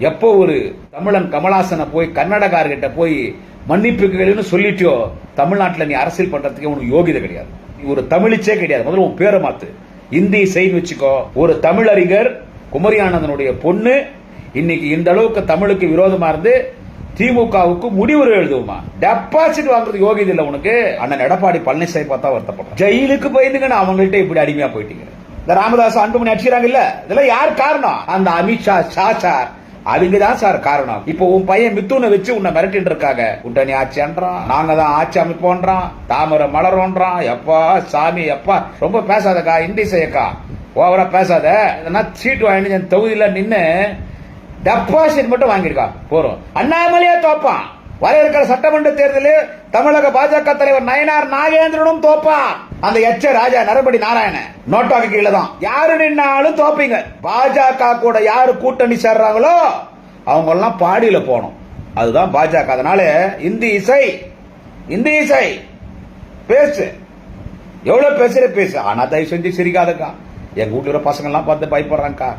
எப்போ ஒரு தமிழன் கமலாசனை போய் கன்னடக்காரர்கிட்ட போய் மன்னிப்புன்னு சொல்லிட்டியோ, தமிழ்நாட்டில் நீ அரசியல் பண்றதுக்கு உனக்கு யோகிதை கிடையாது. நீ ஒரு தமிழிச்சே கிடையாது. முதல்ல உன் பேரை மாத்து, இந்தி செய்து வச்சுக்கோ. ஒரு தமிழறிஞர் குமரி ஆனந்தனுடைய பொண்ணு இன்னைக்கு இந்த அளவுக்கு தமிழுக்கு விரோதமா இருந்து திமுகவுக்கு முடிவுரை எழுதுவோமா? டெபாசிட் வாங்குறது யோகியது இல்ல உனக்கு. அண்ணன் எடப்பாடி பழனிசாமி பார்த்தா வருத்தப்படும். ஜெயிலுக்கு போயிருந்துங்க அவங்கள்ட்ட இப்படி அடிமையா போயிட்டீங்க. இந்த ராமதாஸ் அன்புமணி அடிச்சுறாங்க இல்ல, இதெல்லாம் யார் காரணம்? அந்த அமித்ஷா சார் அவங்கதான் சார் காரணம். இப்போ உன் பையன் மித்துனை வச்சு உன்னை மிரட்டிட்டு இருக்காங்க. கூட்டணி ஆட்சின்றான், நாங்க தான் ஆட்சி அமைப்போன்றான், தாமரை மலரோன்றான். எப்பா சாமி எப்பா, ரொம்ப பேசாதக்கா, இந்தி செய்யக்கா, ஓவரா பேசாத. சீட்டு வாங்கி என் தொகுதியில நின்னு டெபாசிட் மட்டும் வாங்கிருக்கா போறோம். அண்ணாமலையே தோப்பான். வர இருக்கிற சட்டமன்ற தேர்தலில் தமிழக பாஜக தலைவர் நயனார் நாகேந்திரனும் தோப்பான். அந்த எச்ச ராஜா நரபடி நாராயணன் நோட்டாக்கு கீழே தான் யாரு நின்னாலும் தோப்பீங்க. பாஜக கூட யாரு கூட்டணி சேர்றாங்களோ அவங்க எல்லாம் பாடியில போனோம். அதுதான் பாஜக. அதனால இந்தி இசை பேசு, எவ்வளவு பேசுற பேசு. ஆனா தயவு செஞ்சு சிரிக்காதக்கா. எங்க வீட்டுல பசங்க எல்லாம் பார்த்து பயப்படுறாங்கக்கா.